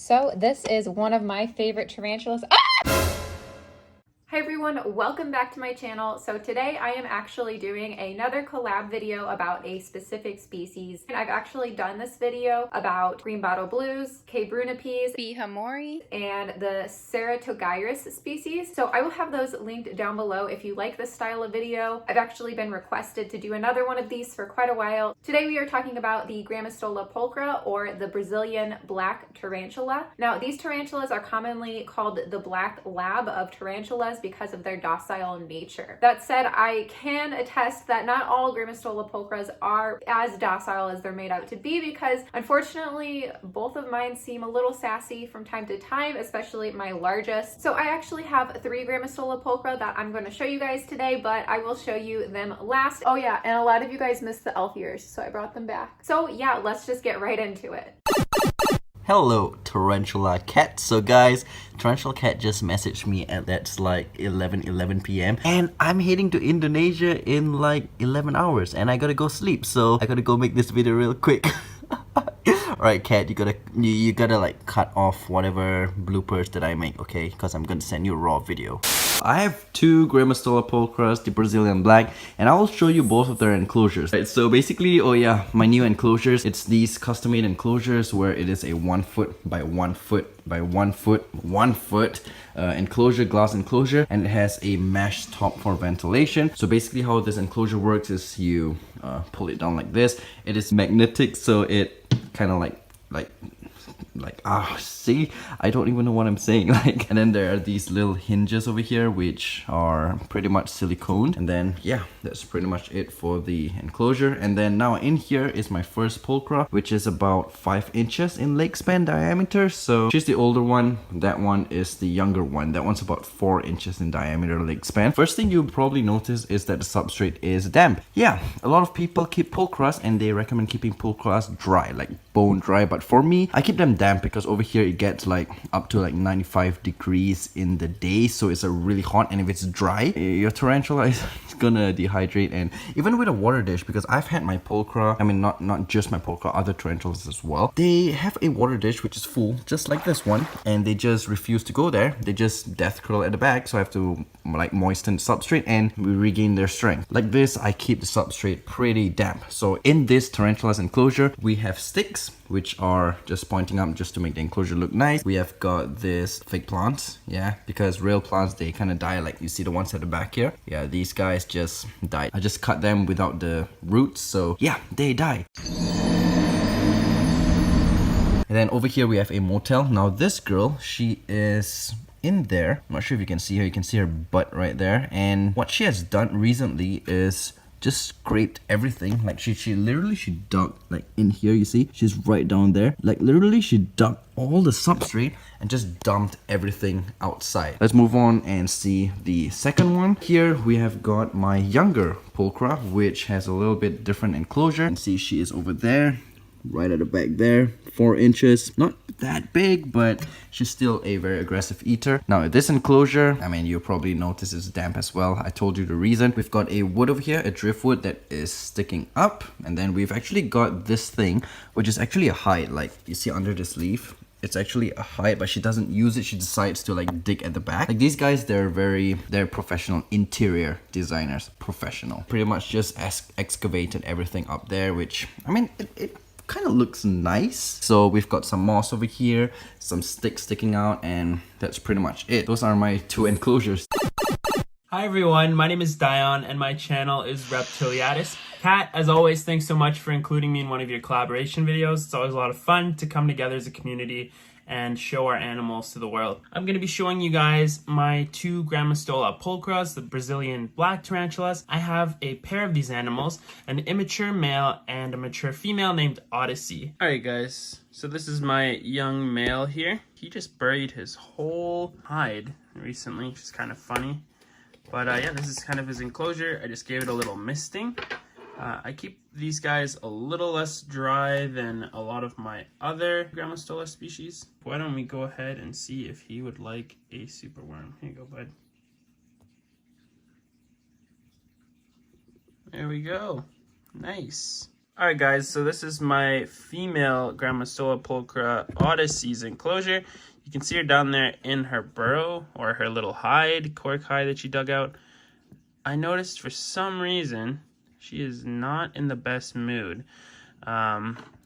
So this is one of my favorite tarantulas. Hi everyone, welcome back to my channel. So today I am actually doing another collab video about a specific species. And I've actually done this video about green bottle blues, K. brunipes, B. hamori, and the Ceratogyrus species. So I will have those linked down below if you like this style of video. I've actually been requested to do another one of these for quite a while. Today we are talking about the Grammostola pulchra, or the Brazilian black tarantula. Now these tarantulas are commonly called the black lab of tarantulas because of their docile nature. That said, I can attest that not all Grammostola pulchras are as docile as they're made out to be, because unfortunately both of mine seem a little sassy from time to time, especially my largest. So I actually have 3 Grammostola pulchra that I'm going to show you guys today, but I will show you them last. Oh yeah, and a lot of you guys missed the elf ears, so I brought them back. So yeah, let's just get right into it. Hello, Tarantula Kat. So guys, Tarantula Kat just messaged me at that's like 11 p.m. and I'm heading to Indonesia in like 11 hours and I gotta go sleep, so I gotta go make this video real quick. Alright Kat, you gotta like cut off whatever bloopers that I make, okay? Because I'm gonna send you a raw video. I have 2 Grammostola pulchras, the Brazilian black, and I will show you both of their enclosures. Right, so basically, oh yeah, my new enclosures, it's these custom-made enclosures where it is a 1 foot by 1 foot by 1 foot, 1 foot enclosure, glass enclosure, and it has a mesh top for ventilation. So basically how this enclosure works is you pull it down like this. It is magnetic, so it kind of like see, I don't even know what I'm saying. Like, and then there are these little hinges over here which are pretty much siliconed, and then yeah, that's pretty much it for the enclosure. And then now in here is my first pulchra, which is about 5 inches in leg span diameter. So she's the older one, that one is the younger one. That one's about 4 inches in diameter leg span. First thing you'll probably notice is that the substrate is damp. Yeah, a lot of people keep pulchras and they recommend keeping pulchras dry, like bone dry, but for me, I keep them damp because over here it gets like up to like 95 degrees in the day, so it's really hot, and if it's dry, your tarantula is gonna dehydrate. And even with a water dish, because I've had my pulchra, I mean not just my pulchra, other tarantulas as well, they have a water dish which is full, just like this one, and they just refuse to go there. They just death curl at the back, so I have to like moisten the substrate and regain their strength. Like this, I keep the substrate pretty damp. So in this tarantula's enclosure, we have sticks which are just pointing up just to make the enclosure look nice. We have got this fake plants, yeah, because real plants, they kind of die, like you see the ones at the back here. Yeah, these guys just died. I just cut them without the roots, so yeah, they die. And then over here we have a motel. Now this girl, she is in there. I'm not sure if you can see her. You can see her butt right there. And what she has done recently is just scraped everything. Like she dug like in here, you see she's right down there, like literally she dug all the substrate and just dumped everything outside. Let's move on and see the second one. Here we have got my younger pulchra, which has a little bit different enclosure. And see, she is over there right at the back there, 4 inches, not that big, but she's still a very aggressive eater. Now this enclosure, I mean, you probably notice it's damp as well. I told you the reason. We've got a wood over here, a driftwood that is sticking up, and then we've actually got this thing which is actually a hide. Like you see under this leaf, it's actually a hide, but she doesn't use it. She decides to like dig at the back. Like these guys, they're professional interior designers, professional. Pretty much just excavated everything up there, which I mean, it kind of looks nice. So we've got some moss over here, some sticks sticking out, and that's pretty much it. Those are my 2 enclosures. Hi everyone, my name is Dion and my channel is Reptiliatus. Kat, as always, thanks so much for including me in one of your collaboration videos. It's always a lot of fun to come together as a community and show our animals to the world. I'm going to be showing you guys my 2 Grammostola pulchras, the Brazilian black tarantulas. I have a pair of these animals, an immature male and a mature female named Odyssey. Alright guys, so this is my young male here. He just buried his whole hide recently, which is kind of funny. But yeah, this is kind of his enclosure. I just gave it a little misting. I keep these guys a little less dry than a lot of my other Grammostola species. Why don't we go ahead and see if he would like a superworm. Here you go, bud. There we go. Nice. Alright guys, so this is my female Grammostola Pulchra Odysseys enclosure. You can see her down there in her burrow, or her little hide, cork hide that she dug out. I noticed for some reason she is not in the best mood.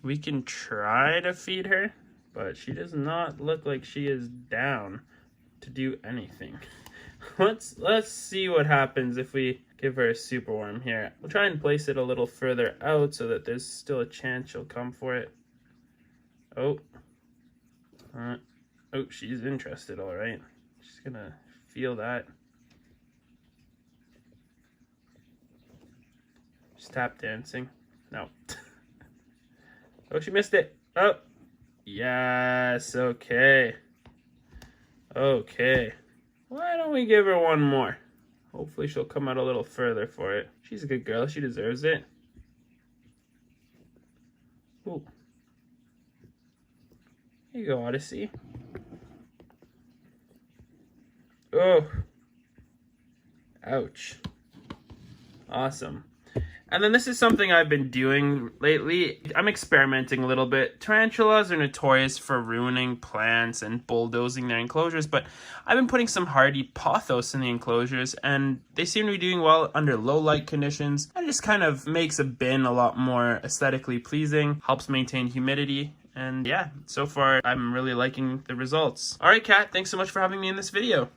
We can try to feed her, but she does not look like she is down to do anything. Let's see what happens if we give her a super worm here. We'll try and place it a little further out so that there's still a chance she'll come for it. Oh, she's interested, all right. She's gonna feel that. She's tap dancing. No. Oh, she missed it. Oh, yes, okay. Okay. Why don't we give her one more? Hopefully she'll come out a little further for it. She's a good girl. She deserves it. Ooh. Here you go, Odyssey. Oh. Ouch. Awesome. And then this is something I've been doing lately. I'm experimenting a little bit. Tarantulas are notorious for ruining plants and bulldozing their enclosures, but I've been putting some hardy pothos in the enclosures, and they seem to be doing well under low light conditions. And it just kind of makes a bin a lot more aesthetically pleasing, helps maintain humidity. And yeah, so far I'm really liking the results. All right, Kat, thanks so much for having me in this video.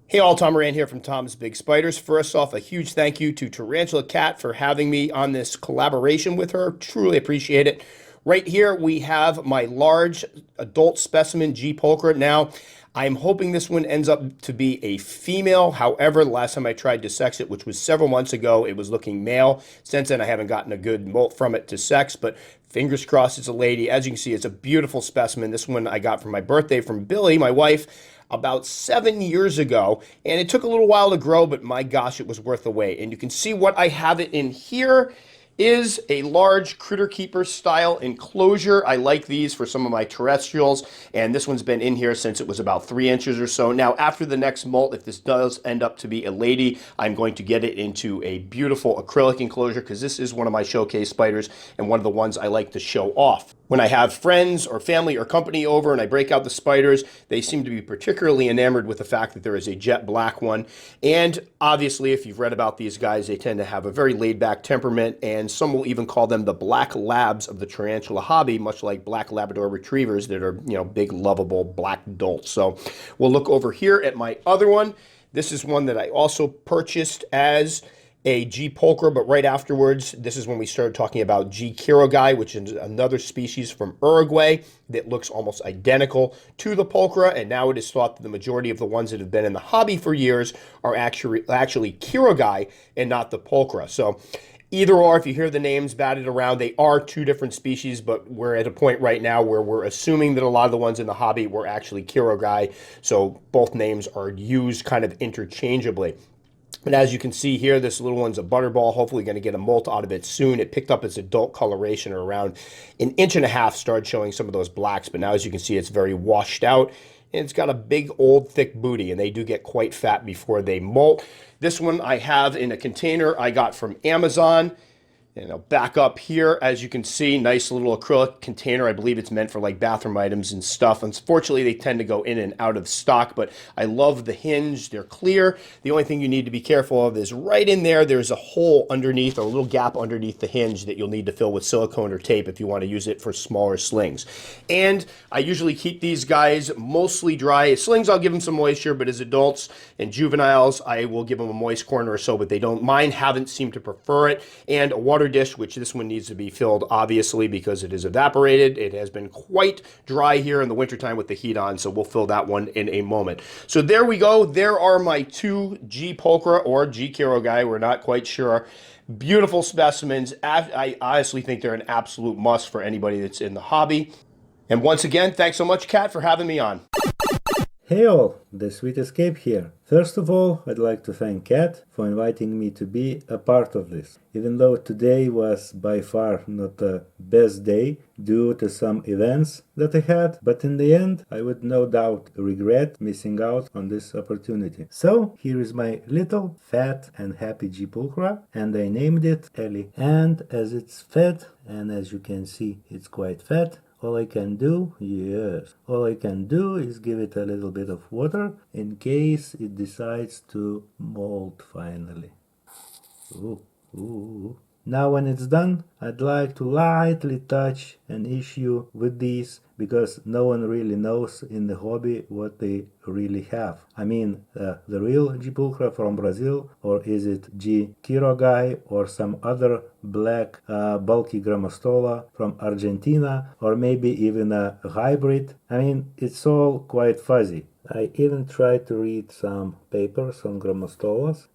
Hey all, Tom Moran here from Tom's Big Spiders. First off, a huge thank you to Tarantula Kat for having me on this collaboration with her. Truly appreciate it. Right here we have my large adult specimen G. Pulchra. Now, I'm hoping this one ends up to be a female. However, the last time I tried to sex it, which was several months ago, it was looking male. Since then, I haven't gotten a good molt from it to sex, but fingers crossed it's a lady. As you can see, it's a beautiful specimen. This one I got for my birthday from Billy, my wife, about 7 years ago, and it took a little while to grow, but my gosh, it was worth the wait. And you can see what I have it in here is a large critter keeper style enclosure. I like these for some of my terrestrials, and this one's been in here since it was about 3 inches or so. Now, after the next molt, if this does end up to be a lady, I'm going to get it into a beautiful acrylic enclosure because this is one of my showcase spiders and one of the ones I like to show off. When I have friends or family or company over and I break out the spiders, they seem to be particularly enamored with the fact that there is a jet black one. And obviously, if you've read about these guys, they tend to have a very laid-back temperament, and some will even call them the black labs of the tarantula hobby, much like black Labrador retrievers that are, you know, big, lovable black dolts. So we'll look over here at my other one. This is one that I also purchased as a G. Pulchra, but right afterwards, this is when we started talking about G. Kirogai, which is another species from Uruguay that looks almost identical to the Pulchra, and now it is thought that the majority of the ones that have been in the hobby for years are actually Kirogai and not the Pulchra. So either or, if you hear the names batted around, they are two different species, but we're at a point right now where we're assuming that a lot of the ones in the hobby were actually Kirogai, so both names are used kind of interchangeably. And as you can see here, this little one's a butterball. Hopefully going to get a molt out of it soon. It picked up its adult coloration around 1.5 inches, started showing some of those blacks, but now as you can see, it's very washed out. And it's got a big, old, thick booty, and they do get quite fat before they molt. This one I have in a container I got from Amazon. And I'll back up here. As you can see, nice little acrylic container. I believe it's meant for like bathroom items and stuff. Unfortunately, they tend to go in and out of stock, but I love the hinge. They're clear. The only thing you need to be careful of is right in there, there's a hole underneath, or a little gap underneath the hinge that you'll need to fill with silicone or tape if you want to use it for smaller slings. And I usually keep these guys mostly dry. Slings, I'll give them some moisture, but as adults and juveniles, I will give them a moist corner or so, but they don't. Mine haven't seemed to prefer it. And a water dish, which this one needs to be filled obviously because it is evaporated. It has been quite dry here in the wintertime with the heat on, so we'll fill that one in a moment. So there we go. There are my two G. Pulchra or G. Kirogai. We're not quite sure. Beautiful specimens. I honestly think they're an absolute must for anybody that's in the hobby. And once again, thanks so much, Kat, for having me on. Hey all, the Sweet Escape here. First of all, I'd like to thank Kat for inviting me to be a part of this. Even though today was by far not the best day due to some events that I had, but in the end I would no doubt regret missing out on this opportunity. So here is my little fat and happy G Pulchra, and I named it Ellie. And as it's fat, and as you can see it's quite fat, all I can do is give it a little bit of water in case it decides to molt finally. Ooh. Now when it's done, I'd like to lightly touch an issue with these because no one really knows in the hobby what they really have. I mean, the real G. Pulchra from Brazil, or is it G. Quirogai, or some other black bulky Grammostola from Argentina, or maybe even a hybrid. I mean, it's all quite fuzzy. I even tried to read some papers on Grammostolas,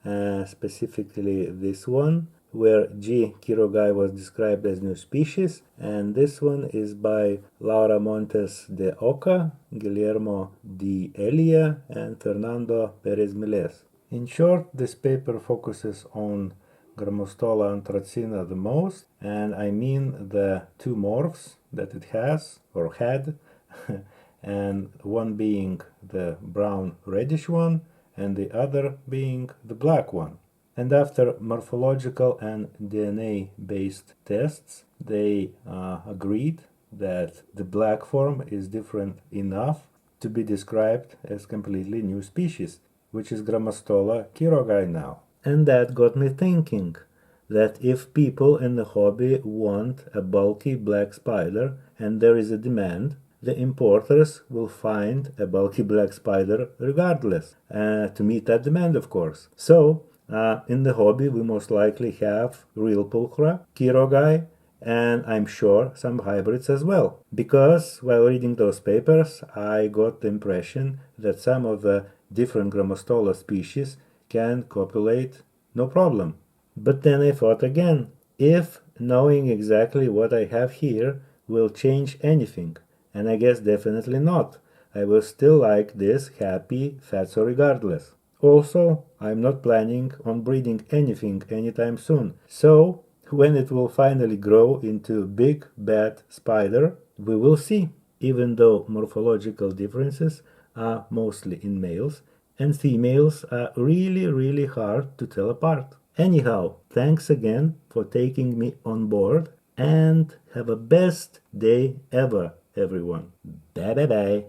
specifically this one, where G. Quirogai was described as new species, and this one is by Laura Montes de Oca, Guillermo de Elia, and Fernando Perez Miles. In short, this paper focuses on Grammostola antracina the most, and I mean the two morphs that it has, or had, and one being the brown reddish one, and the other being the black one. And after morphological and DNA-based tests, they agreed that the black form is different enough to be described as completely new species, which is Grammostola quirogai now. And that got me thinking that if people in the hobby want a bulky black spider and there is a demand, the importers will find a bulky black spider regardless, to meet that demand, of course. So, in the hobby, we most likely have real Pulchra, quirogai, and I'm sure some hybrids as well. Because while reading those papers, I got the impression that some of the different Grammostola species can copulate no problem. But then I thought again, if knowing exactly what I have here will change anything, and I guess definitely not. I will still like this happy fatso regardless. Also, I'm not planning on breeding anything anytime soon, so when it will finally grow into a big bad spider, we will see, even though morphological differences are mostly in males, and females are really hard to tell apart. Anyhow, thanks again for taking me on board, and have a best day ever, everyone. Bye.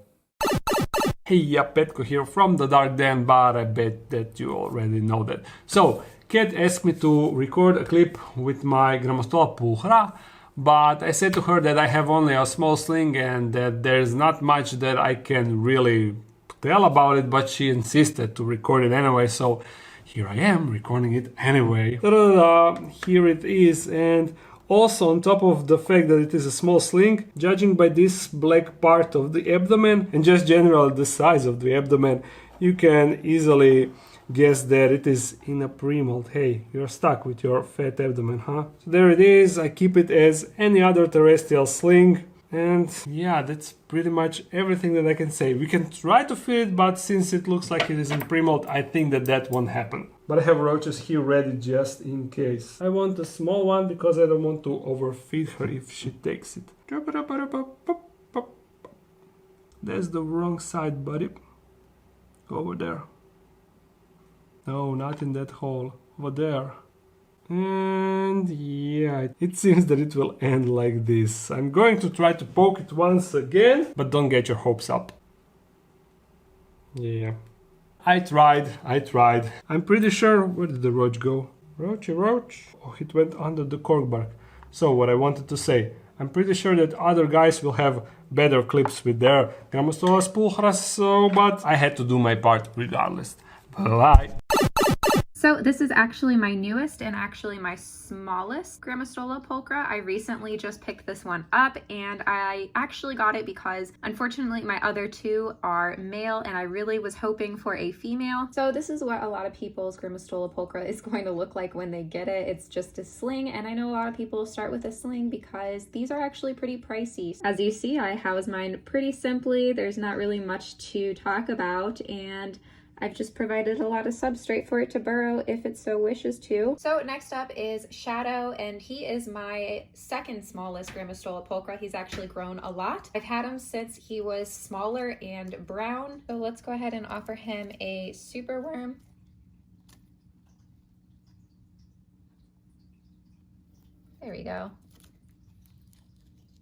Hey, yeah, Petko here from the Dark Den, but I bet that you already know that. So, Kat asked me to record a clip with my Grammostola Pulchra, but I said to her that I have only a small sling and that there's not much that I can really tell about it, but she insisted to record it anyway, so here I am recording it anyway. Ta-da-da-da, here it is, and also, on top of the fact that it is a small sling, judging by this black part of the abdomen and just generally the size of the abdomen, you can easily guess that it is in a pre-molt. Hey, you're stuck with your fat abdomen, huh? So there it is. I keep it as any other terrestrial sling. And yeah, that's pretty much everything that I can say. We can try to feed it, but since it looks like it is in pre-molt, I think that won't happen. But I have roaches here ready just in case. I want a small one because I don't want to overfeed her if she takes it. That's the wrong side, buddy. Over there. No, not in that hole. Over there. And yeah, it seems that it will end like this. I'm going to try to poke it once again, but don't get your hopes up. Yeah. I tried. I'm pretty sure... Where did the roach go? Roach? Oh, it went under the cork bark. So, what I wanted to say, I'm pretty sure that other guys will have better clips with their Grammostola Pulchras, so, but I had to do my part regardless. Bye. So this is actually my newest and actually my smallest Grammostola Pulchra. I recently just picked this one up, and I actually got it because unfortunately my other two are male and I really was hoping for a female. So this is what a lot of people's Grammostola Pulchra is going to look like when they get it. It's just a sling, and I know a lot of people start with a sling because these are actually pretty pricey. As you see, I house mine pretty simply. There's not really much to talk about, and I've just provided a lot of substrate for it to burrow if it so wishes to. So next up is Shadow, and he is my second smallest Grammostola Pulchra. He's actually grown a lot. I've had him since he was smaller and brown. So let's go ahead and offer him a super worm. There we go.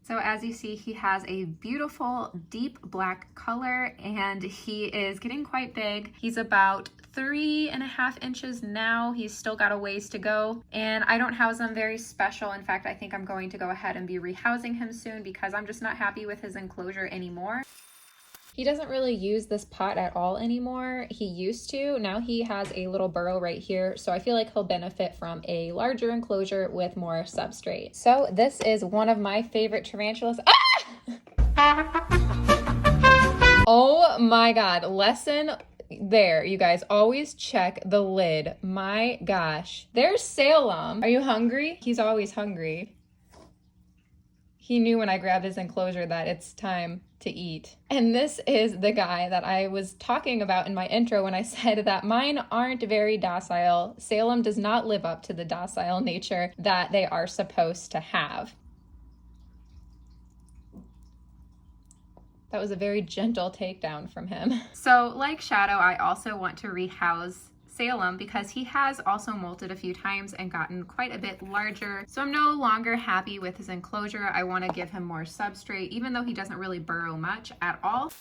So as you see, he has a beautiful deep black color, and he is getting quite big. He's about 3.5 inches now. He's still got a ways to go, and I don't house him very special. In fact, I think I'm going to go ahead and be rehousing him soon because I'm just not happy with his enclosure anymore. He doesn't really use this pot at all anymore. He used to. Now he has a little burrow right here, so I feel like he'll benefit from a larger enclosure with more substrate. So this is one of my favorite tarantulas. Ah! Oh my God, lesson there, you guys. Always check the lid. My gosh. There's Salem. Are you hungry? He's always hungry. He knew when I grabbed his enclosure that it's time to eat. And this is the guy that I was talking about in my intro when I said that mine aren't very docile. Salem does not live up to the docile nature that they are supposed to have. That was a very gentle takedown from him. So like Shadow, I also want to rehouse Salem because he has also molted a few times and gotten quite a bit larger. So I'm no longer happy with his enclosure. I want to give him more substrate, even though he doesn't really burrow much at all.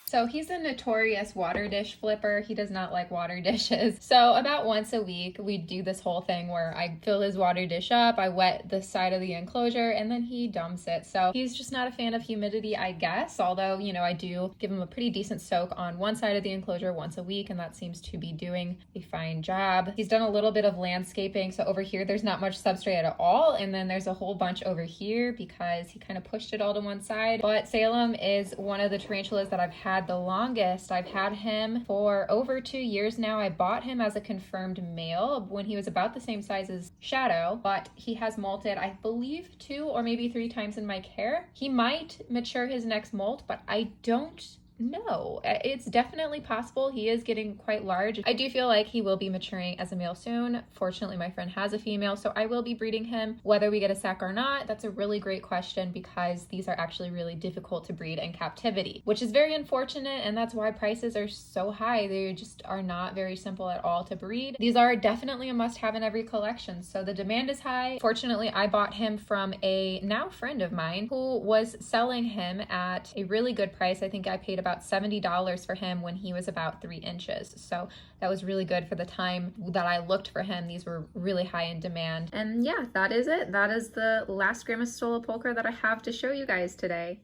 So he's a notorious water dish flipper. He does not like water dishes. So about once a week, we do this whole thing where I fill his water dish up, I wet the side of the enclosure, and then he dumps it. So he's just not a fan of humidity, I guess. Although, you know, I do give him a pretty decent soak on one side of the enclosure once a week, and that seems to be doing a fine job. He's done a little bit of landscaping. So over here, there's not much substrate at all. And then there's a whole bunch over here because he kind of pushed it all to one side. But Salem is one of the tarantulas that I've had the longest. I've had him for over 2 years now. I bought him as a confirmed male when he was about the same size as Shadow, but he has molted, I believe, 2 or maybe 3 times in my care. He might mature his next molt, but I don't know. It's definitely possible. He is getting quite large. I do feel like he will be maturing as a male soon. Fortunately, my friend has a female, so I will be breeding him. Whether we get a sac or not, that's a really great question because these are actually really difficult to breed in captivity, which is very unfortunate, and that's why prices are so high. They just are not very simple at all to breed. These are definitely a must-have in every collection, so the demand is high. Fortunately, I bought him from a now friend of mine who was selling him at a really good price. I think I paid about $70 for him when he was about 3 inches. So that was really good for the time that I looked for him. These were really high in demand. And yeah, that is it. That is the last Grammostola Pulchra that I have to show you guys today.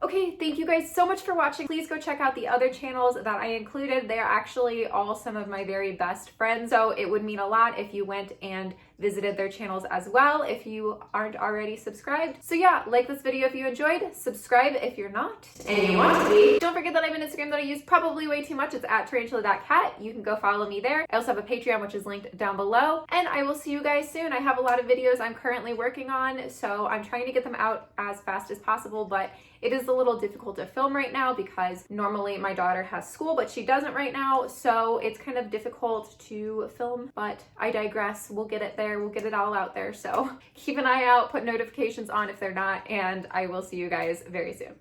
Okay, thank you guys so much for watching. Please go check out the other channels that I included. They're actually all some of my very best friends, so it would mean a lot if you went and visited their channels as well if you aren't already subscribed. So yeah, like this video if you enjoyed, subscribe if you're not, and you want to be. Don't forget that I have an Instagram that I use probably way too much. It's at Tarantula Kat. You can go follow me there. I also have a Patreon, which is linked down below, and I will see you guys soon. I have a lot of videos I'm currently working on, so I'm trying to get them out as fast as possible, but it is a little difficult to film right now because normally my daughter has school, but she doesn't right now, so it's kind of difficult to film, but I digress. We'll get it there. We'll get it all out there, so keep an eye out, put notifications on if they're not, and I will see you guys very soon.